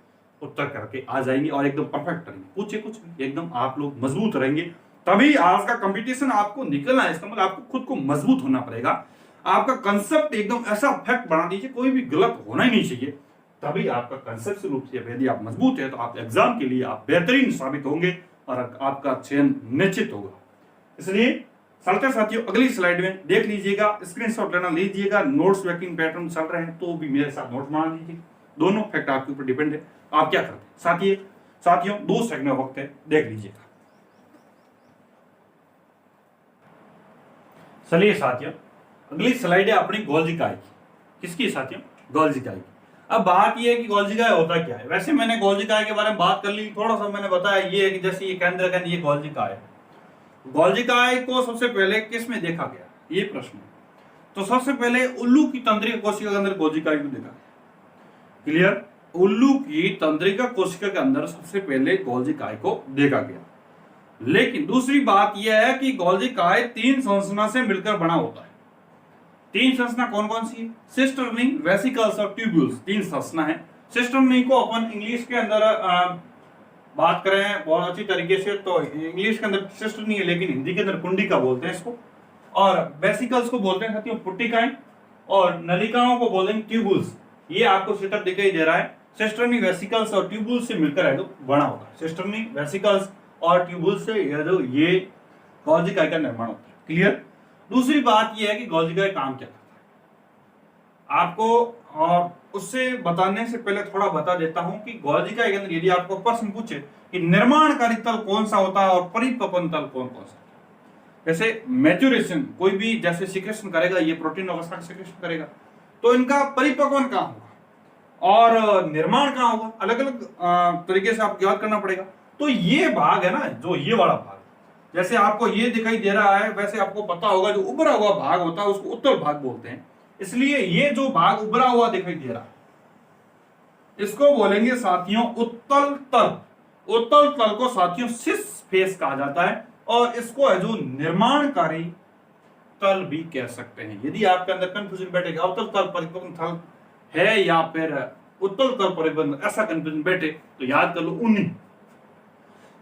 A: उत्तर करके आ जाएंगे और एकदम परफेक्ट करेंगे। पूछे कुछ भी, एकदम आप लोग मजबूत रहेंगे। तभी आज का कंपटीशन आपको निकलना है, इसका मतलब आपको खुद को मजबूत होना पड़ेगा। आपका कंसेप्ट एकदम ऐसा फैक्ट बना दीजिए, कोई भी गलत होना ही नहीं चाहिए। तभी आपका कंसेप्ट रूप से यदि आप मजबूत है तो आप एग्जाम के लिए आप बेहतरीन साबित होंगे और आपका चयन निश्चित होगा। इसलिए चलते साथियों अगली स्लाइड में देख लीजिएगा, स्क्रीनशॉट लेना लीजिएगा। नोट्स वर्किंग पैटर्न चल रहे हैं तो भी मेरे साथ नोट बना लीजिए। दोनों फैक्ट आपके ऊपर डिपेंड है, आप क्या करते हैं। साथियों 2 सेकंड में वक्त है, देख लीजिएगा। चलिए साथियों अगली स्लाइड है अपनी गोल्जी काय की। किसकी साथियों? गोल्जी काय की। अब बात यह है कि गोल्जी काय होता क्या है। वैसे मैंने गोल्जी काय के बारे में बात कर ली, थोड़ा सा मैंने बताया ये है कि जैसे ये केंद्रक है, ये गोल्जी काय है। गोल्जी काय को सबसे पहले किस में देखा गया, ये प्रश्न है। तो सबसे पहले उल्लू की तंत्रिका कोशिका के अंदर गोल्जी काय को देखा। क्लियर? उल्लू की तंत्रिका कोशिका के अंदर सबसे पहले गोल्जी काय को देखा गया। लेकिन दूसरी बात यह है कि गोल्जी काय 3 संरचना से मिलकर बना होता है। 3 संरचना कौन कौन सी है? सिस्टर्नी, वेसिकल्स और ट्यूब्यूल्स। 3 संरचना है। सिस्टर्नी को अपन इंग्लिश के अंदर बात करें बहुत अच्छी तरीके से तो इंग्लिश के अंदर सिस्टर्नी है, लेकिन हिंदी के अंदर कुंडिका बोलते हैं इसको। और वेसिकल्स को बोलते हैं साथियों पुट्टिकाएं, और नलिकाओं को बोलते हैं ट्यूब्यूल्स। ये आपको सेटअप दिखाई दे रहा है। सिस्टर्नी, वेसिकल्स और ट्यूब्यूल्स से मिलकर है जो बना होता है। सिस्टर्नी, वेसिकल्स और ट्यूबुल से ये गोल्जी काई का निर्माण होता है। क्लियर। दूसरी बात यह है कि गोल्जी काई काम क्या करता है आपको, और उससे बताने से पहले थोड़ा बता देता हूं कि गोल्जी काई के अंदर यदि आपको प्रश्न पूछे कि निर्माणकारी तल कौन सा होता है और परिपक्वन तल कौन कौन सा, जैसे मैच्योरेशन कोई भी जैसे सिक्रेशन करेगा, ये प्रोटीन अवस्था का सिक्रेशन करेगा, तो इनका परिपक्वन कहां होगा और निर्माण कहां होगा, अलग अलग तरीके से आपको याद करना पड़ेगा। तो ये भाग है ना, जो ये वाला भाग, जैसे आपको ये दिखाई दे रहा है वैसे आपको पता होगा जो उभरा हुआ भाग होता है उसको उत्तल भाग बोलते हैं। इसलिए ये जो भाग उभरा हुआ दिखाई दे रहा है इसको बोलेंगे साथियों उत्तल तल। उत्तल तल को साथियों सिस फेस कहा जाता है और इसको है जो निर्माणकारी तल भी कह सकते हैं। यदि आपके अंदर कंफ्यूजन बैठेगा अवतल तल परिपक्वन तल है या फिर उत्तल तल परिपक्वन, ऐसा कंफ्यूजन बैठे तो याद कर लो ऊनी।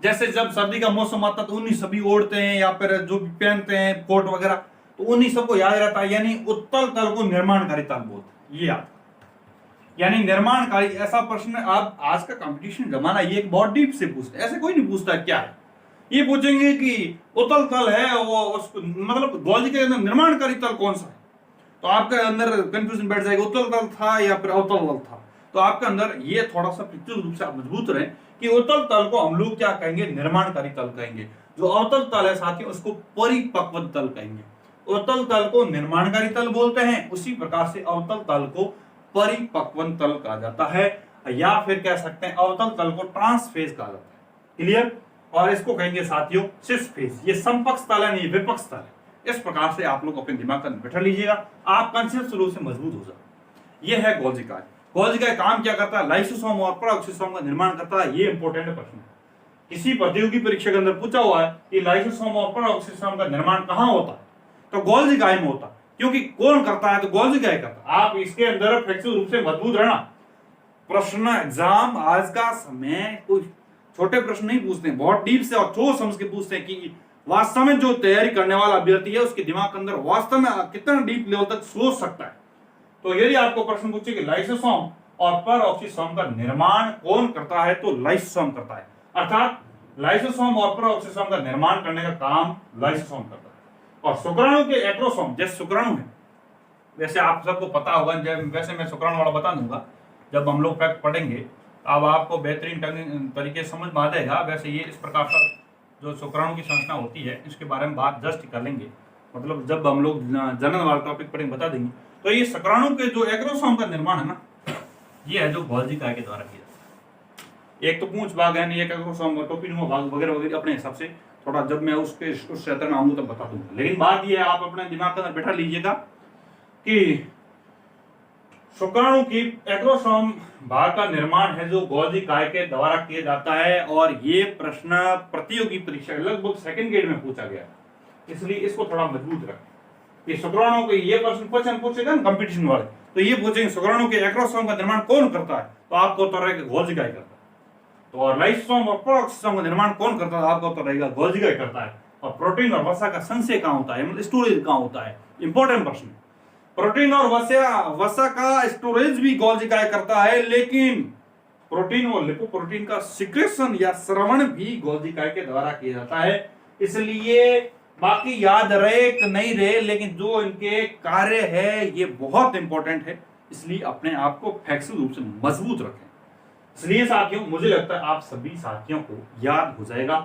A: जैसे जब सर्दी का मौसम आता तो ऊनी सभी ओढ़ते हैं या फिर जो भी पहनते हैं कोट वगैरह, तो ऊनी सबको याद रहता है, यानी उत्तल तल को निर्माणकारी तल बोलते हैं। ये याद, यानी निर्माणकारी। ऐसा प्रश्न आप आज का कंपटीशन जमाना ये एक बहुत डीप से पूछते हैं, ऐसे कोई नहीं पूछता क्या है, ये पूछेंगे कि उत्तल तल है वो उसको मतलब गोल्जी के अंदर निर्माणकारी तल कौन सा है, तो आपके अंदर कंफ्यूजन बैठ जाएगा उत्तल तल था या फिर अवतल तल था। तो आपके अंदर ये थोड़ा सा प्रत्युत रूप से आप मजबूत रहे कि उत्तल तल को हम लोग क्या कहेंगे, निर्माणकारी तल कहेंगे। जो अवतल तल है साथियों उसको परिपक्वन तल कहेंगे। उत्तल तल को निर्माणकारी तल बोलते हैं, उसी प्रकार से अवतल तल को परिपक्वन तल कहा जाता है, या फिर कह सकते हैं अवतल तल को ट्रांसफेज कहा जाता है। क्लियर। और इसको कहेंगे साथियों सिस फेज। ये समपक्ष तल है, नहीं विपक्ष तल है। इस प्रकार से आप लोग अपने दिमाग में बैठा लीजिएगा, आप कंसेप्ट रूप से मजबूत हो जाए। ये है गोल्जी काई। गोल्जी काई काम क्या करता है, लाइसोसोम और पेरोक्सिसोम का निर्माण करता है। ये इंपॉर्टेंट प्रश्न है, किसी प्रतियोगी परीक्षा के अंदर पूछा हुआ है कि लाइसोसोम और पेरोक्सिसोम का निर्माण कहां होता है, तो गोल्जी काई में होता है। क्योंकि कौन करता है, तो गोल्जी काई करता है। आप इसके अंदर फ्लेक्सिबल रूप से मजबूत रहना। प्रश्न एग्जाम आज का समय कोई छोटे प्रश्न नहीं पूछते हैं, बहुत डीप से और ठोस समझ के पूछते हैं कि वास्तव में जो तैयारी करने वाला अभ्यर्थी है उसके दिमाग के अंदर वास्तव में कितना डीप लेवल तक सोच सकता है। तो यदि आपको प्रश्न पूछे कि लाइसोसोम और पेरोक्सिसोम का निर्माण कौन करता है, तो लाइसोसोम करता है। अर्थात लाइसोसोम और पेरोक्सिसोम का निर्माण करने का काम लाइसोसोम करता है। और शुक्राणु के एक्रोसोम, जैसे शुक्राणु है वैसे आप सबको पता होगा, वैसे मैं शुक्राणु वाला बता दूंगा जब हम लोग फैक्ट पढ़ेंगे, अब आपको बेहतरीन तरीके से समझ में आ जाएगा। वैसे ये इस प्रकार का जो शुक्राणु की संरचना होती है इसके बारे में बात जस्ट कर लेंगे, मतलब जब हम लोग जनरल वाला टॉपिक पढ़ेंगे बता देंगे। तो ये शुक्राणु के जो एग्रोसोम का निर्माण है ना, ये है जो गोल्जी काई के द्वारा किया जाता है। एक तो पूंछ भाग है, एक एग्रोसोम टोपीनुमा भाग वगैरह वगैरह अपने हिसाब से थोड़ा जब मैं उस क्षेत्र में आऊंगा तब बता दूंगा। लेकिन बात ये है, आप अपने दिमाग के अंदर बैठा लीजिएगा कि शुक्राणु की एग्रोसोम भाग का निर्माण है जो गोल्जी काई के द्वारा किया जाता है। और ये प्रश्न प्रतियोगी परीक्षा लगभग सेकंड ग्रेड में पूछा गया, इसलिए इसको थोड़ा मजबूत रखें कि शुक्राणु के ये प्रश्न पूछेगा ना कंपटीशन वाले, तो ये पूछेंगे शुक्राणु के एग्रोसोम का निर्माण कौन करता है, तो आपको उत्तर रहेगा गोल्जी काई करता है। तो और लाइसोसोम और पेरोक्सिसोम का निर्माण कौन करता है, आपको उत्तर रहेगा गोल्जी काई करता है। और प्रोटीन और वसा का संचय कहां होता है, मतलब स्टोरेज कहां होता है, इंपॉर्टेंट प्रश्न। प्रोटीन और वसा का स्टोरेज भी गोल्जी काई करता है, लेकिन प्रोटीन और लिपोप्रोटीन का सिक्रेशन या श्रवण भी गोल्जी काई के द्वारा किया जाता है। इसलिए बाकी याद रहे कि नहीं रहे, लेकिन जो इनके कार्य है ये बहुत इंपॉर्टेंट है, इसलिए अपने आप को फ्लेक्सिबल रूप से मजबूत रखें। इसलिए साथियों मुझे लगता है आप सभी साथियों को याद हो जाएगा।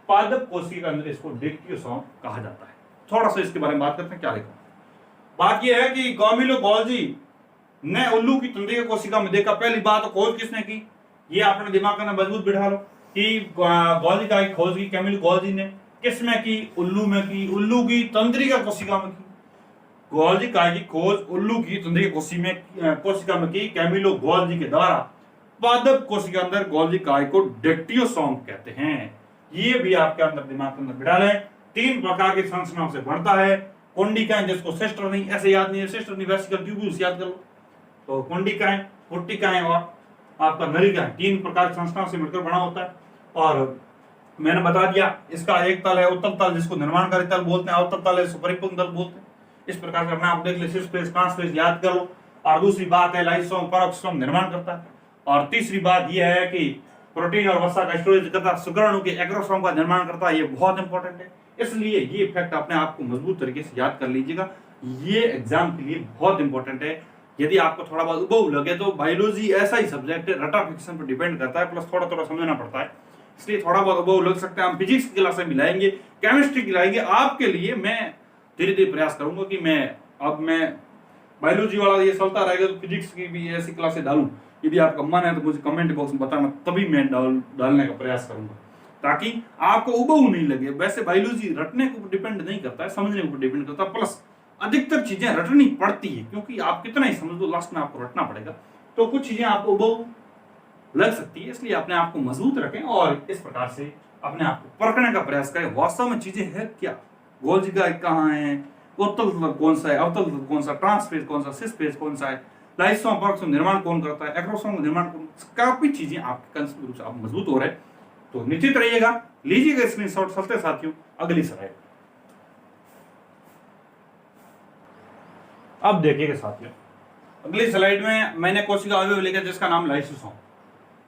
A: पादप कोशिका के अंदर इसको डिक्टियोसोम कहा जाता है। थोड़ा सा इसके बारे में बात करते हैं, क्या लिखा। बात यह है कि कैमिलो गोल्जी ने उल्लू की तंत्रिका कोशिका में देखा। पहली बात खोज किसने की, ये अपने दिमाग में मजबूत बिठा लो कि गोल्जी काई की खोज की कैमिलो गोल्जी ने। किसमें की, उल्लू में की, उल्लू की तंत्रिका कोशिका में की। गोल्जी काई की खोज उल्लू की तंत्रिका कोशिका में की कैमिलो गोल्जी के द्वारा। पादप कोशिका के अंदर गोल्जी काई को डिक्टियोसोम कहते हैं। ये भी आपके अंदर दिमाग के अंदर बिठा लें। 3 प्रकार की संरचनाओं से बनता है। कोंडिकाएं, जिसको सिस्टर नहीं, ऐसे याद नहीं है, सिस्टर नहीं, वेसिकल ट्यूब्यूल्स याद कर लो। तो कोंडिकाएं, पुट्टिकाएं और आपका नलिकाएं 3 प्रकार की संरचनाओं से मिलकर बना होता है। और मैंने बता दिया इसका एक तल है उत्तल तल, जिसको निर्माणकारी तल बोलते हैं, अवतल तल है जिसको परिपक्वन तल बोलते हैं। इस प्रकार से अपने आप देख ले, सिस फेज, ट्रांसफेज याद करो। और दूसरी बात है लाइसोसोम पेरोक्सिसोम निर्माण करता है। और तीसरी बात यह है कि प्रोटीन और वसा का स्टोरेज करता है, शुक्राणु के एक्रोसोम का निर्माण करता है। ये बहुत इंपॉर्टेंट है, इसलिए ये फैक्ट अपने आप को मजबूत तरीके से याद कर लीजिएगा। ये एग्जाम के लिए बहुत इंपॉर्टेंट है। यदि आपको थोड़ा बहुत उबाऊ लगे तो बायोलॉजी ऐसा ही सब्जेक्ट है, रटा फिक्शन पर डिपेंड करता है, प्लस थोड़ा थोड़ा समझना पड़ता है, इसलिए थोड़ा बहुत उबाऊ लग सकता है। हम फिजिक्स की क्लासें भी लाएंगे, केमिस्ट्री की लाएंगे आपके लिए। मैं धीरे धीरे प्रयास करूंगा कि मैं बायोलॉजी वाला ये चलता रहेगा तो फिजिक्स की भी ऐसी क्लासें डालूं। यदि आपका मन है तो मुझे कमेंट बॉक्स में बताना, तभी मैं डालने का प्रयास करूंगा, ताकि आपको उबाऊ नहीं लगे। वैसे बायोलॉजी रटने के ऊपर डिपेंड नहीं करता है, समझने के ऊपर डिपेंड करता है, प्लस अधिकतर चीजें रटनी पड़ती है, क्योंकि आप कितना ही समझ लो लास्ट में आपको रटना पड़ेगा। तो कुछ चीजें आपको उबाऊ लग सकती है, इसलिए अपने आप को मजबूत रखें और इस प्रकार से अपने आप को परखने का प्रयास करें वास्तव में चीजें है क्या, गोल्जी का कहाँ है, उत्तल तत्व कौन सा है, अवतल तत्व कौन सा, ट्रांसफेज कौन सा, सिस फेज कौन सा है, लाइसोसोम परऑक्सोम निर्माण कौन करता है, एक्रोसोम का निर्माण कौन, काफी चीजें आपके कंसेप्ट रूप से आप मजबूत हो रहे हैं। तो निश्चित रहिएगा, लीजिएगा स्क्रीनशॉट। चलते साथियों अगली स्लाइड। अब देखिएगा साथियों, अगली स्लाइड में मैंने कोशिका अवयव लिखा जिसका नाम लाइसोसोम।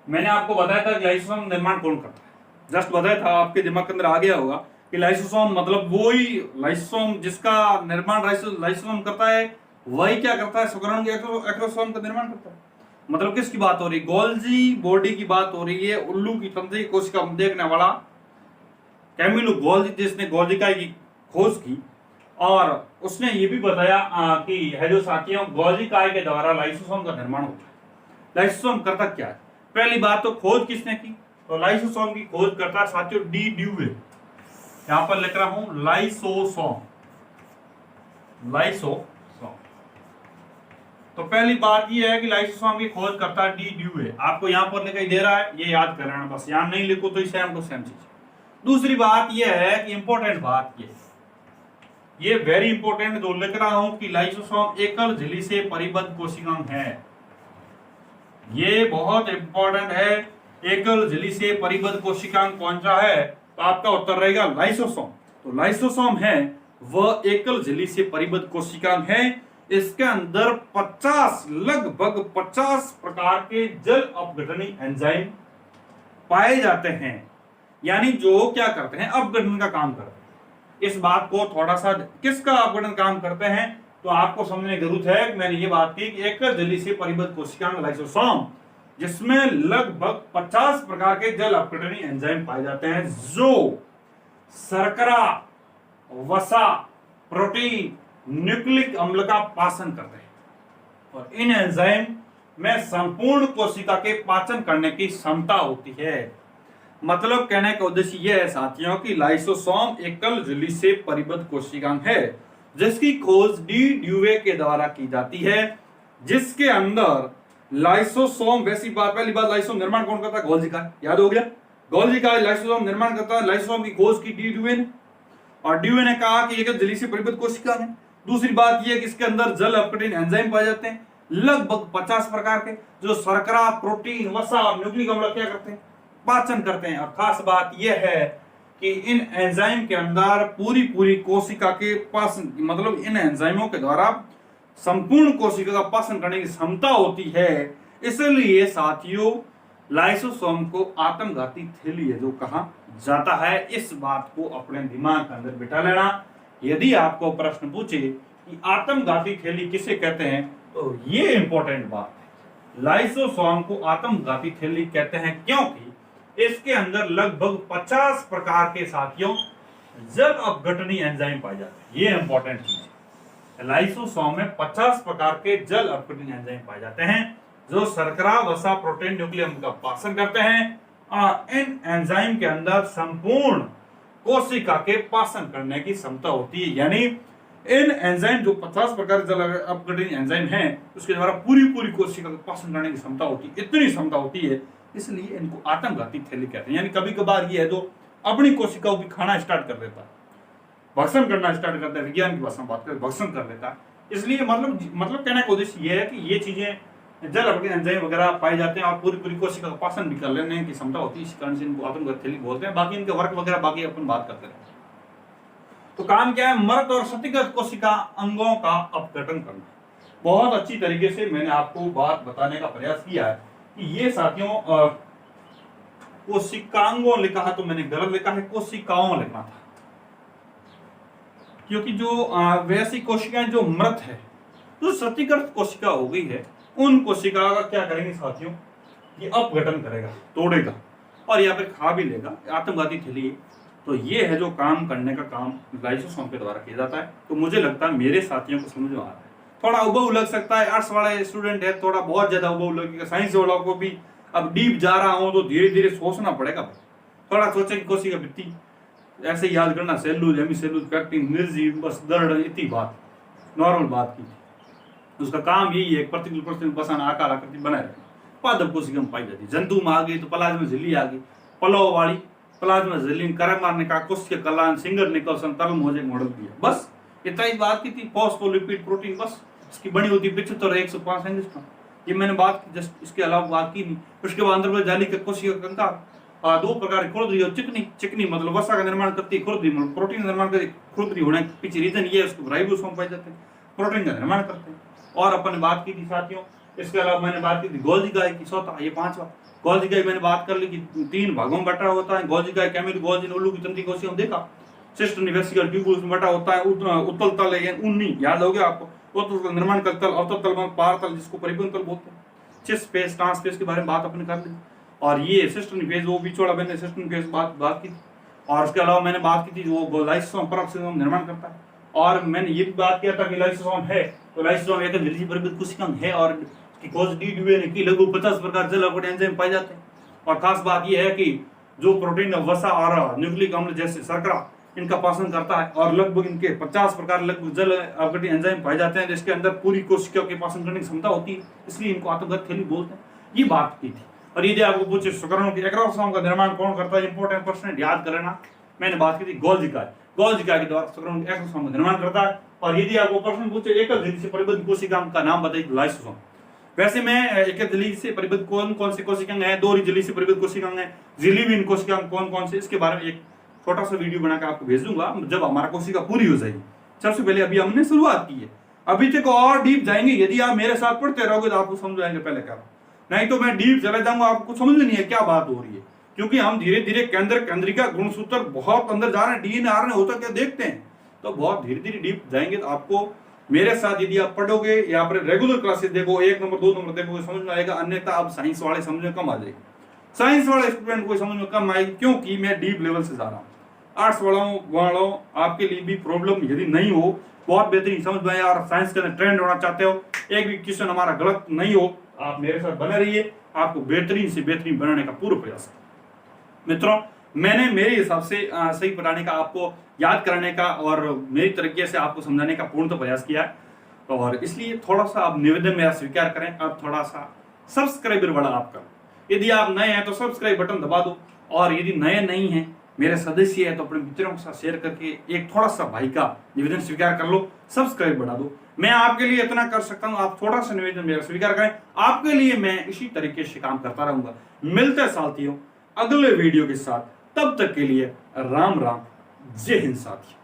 A: मैंने आपको बताया था कि लाइसोसोम निर्माण कौन करता है, जस्ट बताया था, आपके दिमाग के अंदर आ गया होगा कि लाइसोसोम मतलब वही लाइसोसोम जिसका निर्माण लाइसोसोम करता है, वही क्या करता है, शुक्राणु के एक्रोसोम का निर्माण करता है। मतलब किसकी बात हो रही है, गोल्जी बॉडी की बात हो रही है, उल्लू की तंत्रिका कोशिका देखने वाला कैमिलो गोल्जी, जिसने गोल्जिकाई की खोज की, और उसने ये भी बताया कि है जो साथियों गोल्जिकाई के द्वारा लाइसोसोम का निर्माण होता है। लाइसोसोम करता क्या है, पहली बात तो खोज किसने की, तो लाइसोसोम की खोज करता है साथियों डी ड्यूवे। यहां पर लिख रहा हूं लाइसोसोम, लाइसोसोम। तो पहली बात ये है कि लाइसोसोम की खोज करता है डी ड्यूवे। आपको यहां पर दिखाई दे रहा है, ये याद कर लेना बस, यहां नहीं लिखो तो सेम टू सेम चीज। दूसरी बात ये है कि इंपॉर्टेंट बात ये वेरी इंपॉर्टेंट जो लिख रहा हूं कि लाइसोसोम एकल झिल्ली से परिबद्ध कोशिकांग है। ये बहुत इंपॉर्टेंट है, एकल झिल्ली से परिबद्ध कोशिकांग कौन सा है, तो आपका उत्तर रहेगा लाइसोसोम। तो लाइसोसोम है वह एकल झिल्ली से परिबद्ध कोशिकांग है। इसके अंदर 50 लगभग 50 प्रकार के जल अपघटनी एंजाइम पाए जाते हैं, यानी जो क्या करते हैं, अपघटन का काम करते हैं। इस बात को थोड़ा सा, किसका अपघटन काम करते हैं, तो आपको समझने की जरूरत है। मैंने ये बात की कि एकल झिल्ली से परिबद्ध कोशिकांग लाइसोसोम, जिसमें लगभग 50 प्रकार के जल अपघटनी एंजाइम पाए जाते हैं, जो शर्करा, वसा, प्रोटीन, न्यूक्लिक अम्ल का पाचन करते हैं। और इन एंजाइम में संपूर्ण कोशिका के पाचन करने की क्षमता होती है। मतलब कहने का उद्देश्य यह है साथियों कि लाइसोसोम एकल झिल्ली से परिबद्ध कोशिकांग है, जिसकी खोज डी ड्यूवे के द्वारा की जाती है, जिसके अंदर लाइसोसोम, वैसी बात, पहली बात लाइसोसोम निर्माण कौन करता है, गोल्जिका, याद हो गया, गोल्जिका लाइसोसोम निर्माण करता है। लाइसोसोम की खोज की डी ड्यूवे ने, और ड्यूवे ने कहा कि एकल झिल्ली से परिबद्ध कोशिका है। दूसरी बात यह कि इसके अंदर जल अपघटन एंजाइम पाए जाते हैं लगभग 50 प्रकार के, जो शर्करा, प्रोटीन, वसा और न्यूक्लिक अम्ल क्या करते हैं, पाचन करते हैं। और खास बात यह है कि इन एंजाइम के अंदर पूरी कोशिका के पाचन, मतलब इन एंजाइमों के द्वारा संपूर्ण कोशिका का पाचन करने की क्षमता होती है। इसलिए साथियों लाइसोसोम को आत्मघाती थैली जो कहा जाता है, इस बात को अपने दिमाग के अंदर बिठा लेना। यदि आपको प्रश्न पूछे कि आत्मघाती थैली किसे कहते हैं, तो ये इंपॉर्टेंट बात है, लाइसोसोम को आत्मघाती थैली कहते हैं क्योंकि इसके अंदर लगभग 50 प्रकार के साथियों जल अपघटनी एंजाइम पाए जाते हैं। ये इंपॉर्टेंट चीज है, लाइसोसोम में 50 प्रकार के जल अपघटनी एंजाइम पाए जाते हैं, जो शर्करा, वसा, प्रोटीन, न्यूक्लिक अम्ल का पाचन करते हैं। इन एंजाइम के अंदर संपूर्ण कोशिका के पाचन करने की क्षमता होती है, यानी इन एंजाइम जो 50 प्रकार के जल अपघटनी एंजाइम हैं, उसके द्वारा पूरी कोशिका का पाचन करने की क्षमता होती है, इतनी क्षमता होती है, इसलिए इनको आत्मघाती थैली कहते हैं। यानी कभी कभार ये है जो अपनी कोशिकाओं की खाना स्टार्ट कर देता है, भक्षण करना स्टार्ट करता है, विज्ञान की भाषा में बात करें भक्षण कर देता है। इसलिए मतलब कहने का उद्देश्य ये है कि ये चीजें जल अपघटन एंजाइम वगैरह पाए जाते हैं और पूरी कोशिका का पाचन भी कर लेने की क्षमता होती है, इस कारण से इनको आत्मघाती थैली बोलते हैं। बाकी इनके वर्क वगैरह बाकी अपन बात करते हैं। तो काम क्या है, मृत और क्षतिग्रस्त कोशिका अंगों का अपघटन करना। बहुत अच्छी तरीके से मैंने आपको बात बताने का प्रयास किया है कि ये साथियों कोशिकांगों लिखा है तो मैंने गलत लिखा है, कोशिकाओं लिखना था, क्योंकि जो वैसी कोशिकाएं जो मृत है, जो क्षतिग्रस्त कोशिका हो गई है, उन कोशिका का क्या करेंगे साथियों, ये अपघटन करेगा, तोड़ेगा और या फिर खा भी लेगा, आत्मघाती थैली। तो ये है जो काम करने का काम लाइसोसोम के द्वारा किया जाता है। तो मुझे लगता है मेरे साथियों को समझ में आ रहा है। थोड़ा उबाऊ लग सकता है, आर्ट्स वाले स्टूडेंट है, थोड़ा बहुत ज्यादा उबाऊ लगेगा, साइंस वालों को भी अब डीप जा रहा हूं तो धीरे धीरे सोचना पड़ेगा। थोड़ा सोचे कि कोशिका भित्ति ऐसे याद करना, सेलुलोज, हेमीसेलुलोज, पैक्टिन, निर्जीव, बस दर्द, इतनी बात नॉर्मल बात की थी। उसका काम यही है, प्रतिकूल परिस्थिति में बसान आकार आकृति बनाए रखना। पादप कोशिका में पाई जाती है। जंतु में आ गई तो प्लाज्मा झिल्ली आ गई, पलव वाली प्लाज्मा झिल्ली, करे मारने का कोशिका कलान, सिंगर निकोल्सन, तरल मोजेक मॉडल दिया। बस इतना ही बात की थी। फॉस्फोलिपिड प्रोटीन, बस इसकी बनी होती 75 105 एंजिस्ट्रॉन। ये मैंने बात की, जस्ट इसके अलावा बात की नहीं। उसके बाद अंदर में जाली के कोशिका कंकाल, दो प्रकार की खुरदरी और चिकनी। चिकनी मतलब वसा का निर्माण करती है, खुरदरी मतलब प्रोटीन का निर्माण करती है। खुरदरी होने के पीछे रीजन ये है, उसको राइबोसोम पाए जाते हैं, प्रोटीन का निर्माण करते हैं। और अपन ने बात की थी साथियों, इसके अलावा मैंने बात की थी गोल्जी गाय की, चौथा ये पांचवा। गोल्जी गाय मैंने बात कर ली कि 3 भागों में बटा होता है। गोल्जी गाय कैमिल गोल्जी उल्लू की तंत्री कोशिका देखा, सिस्टम वेसिकल ट्यूबुल्स में बटा होता है। उत्तल तल है उन्नी, याद हो गया आपको। उत्तल तल निर्माण कर तल, अवतल तल, पार तल जिसको परिपूर्ण तल बोलते हैं। चिस स्पेस, ट्रांसपेस के बारे में बात अपने कर ली। और ये सिस्टम फेज, वो बिछोड़ा मैंने सिस्टम फेज बात की थी। और उसके अलावा मैंने बात की थी जो लाइसोसोम परऑक्सीजोम निर्माण करता है। और मैंने ये भी बात किया था कि लाइसोसोम है तो लाइसोसोम एक झिल्ली परिवर्तित कोशिका है और इसकी खोज डीडीए की लगभग 50 प्रकार जल अवघट एंजाइम पाए जाते हैं। और खास बात यह है कि जो प्रोटीन वसा और न्यूक्लिक अम्ल जैसे शर्करा इनका पाचन करता है और लगभग इनके 50 प्रकार लगभग जल अवघट एंजाइम पाए जाते हैं, जिसके अंदर पूरी कोशिका के पाचन करने की क्षमता होती है, इसलिए इनको आत्मघाती थैली बोलते हैं। ये बात की थी। और यदि आपको पूछे शुक्राणु के एक्रोसोम का निर्माण कौन करता है, इंपॉर्टेंट क्वेश्चन याद करना, मैंने बात की थी गोल्जी गाय। गोल्जी गाय के द्वारा शुक्राणु के एक्रोसोम का निर्माण करता है। और यदि आपको प्रश्न पूछे एकल झिल्ली से परिबद्ध कोशिका का नाम बताइए, लाइसोसोम। वैसे मैं एकल झिल्ली से परिबद्ध कौन कौन सी कोशिकाएं हैं, 2 झिल्ली से परिबद्ध कोशिकाएं हैं, झिल्लीविहीन कोशिकाएं कौन कौन से, इसके बारे में एक छोटा सा वीडियो बनाकर आपको भेज दूंगा जब हमारा कोशिका पूरी हो जाएगी। सबसे पहले अभी हमने शुरुआत की है, अभी तक और डीप जाएंगे। यदि आप मेरे साथ पढ़ते रहोगे तो आपको समझ आएंगे पहले क्या, नहीं तो मैं डीप चले जाऊंगा, आपको समझ में नहीं है क्या बात हो रही है। क्योंकि हम धीरे धीरे केंद्र केंद्रिका गुणसूत्र बहुत अंदर जा रहे हैं, डीएनए आरएनए होता क्या देखते हैं, तो बहुत धीरे धीरे डीप जाएंगे। तो आपको मेरे साथ यदि आप पढ़ोगे या फिर रेगुलर क्लासेस देखो, 1 नंबर 2 नंबर देखोगे, समझ में आएगा। अन्यथा आप साइंस वाले समझ में कम आ जाएगी, साइंस वाले स्टूडेंट को समझ में कम आएगी, क्योंकि मैं डीप लेवल से जा रहा हूँ। आर्ट्स वालों आपके लिए भी प्रॉब्लम यदि नहीं हो, बहुत बेहतरीन समझ में आए और साइंस के अंदर ट्रेंड होना चाहते हो, एक भी क्वेश्चन हमारा गलत नहीं हो, आप मेरे साथ बने रहिए, आपको बेहतरीन से बेहतरीन बनाने का पूरा प्रयास है। मित्रों, मैंने मेरे हिसाब से सही पढ़ाने का, आपको याद कराने का और मेरी तरीके से आपको समझाने का पूर्ण प्रयास किया है। और इसलिए थोड़ा सा आप निवेदन मेरा स्वीकार करें, आप थोड़ा सा सब्सक्राइबर वाला आपका, यदि आप नए हैं तो सब्सक्राइब बटन दबा दो, और यदि नए नहीं हैं, मेरे सदस्य है तो अपने मित्रों के साथ शेयर करके एक थोड़ा सा भाई का निवेदन स्वीकार कर लो, सब्सक्राइब बढ़ा दो। मैं आपके लिए इतना कर सकता हूं, आप थोड़ा सा निवेदन मेरा स्वीकार करें, आपके लिए मैं इसी तरीके से काम करता रहूंगा। मिलते हैं साथियों अगले वीडियो के साथ, तब तक के लिए राम राम, जय हिंद साथियों।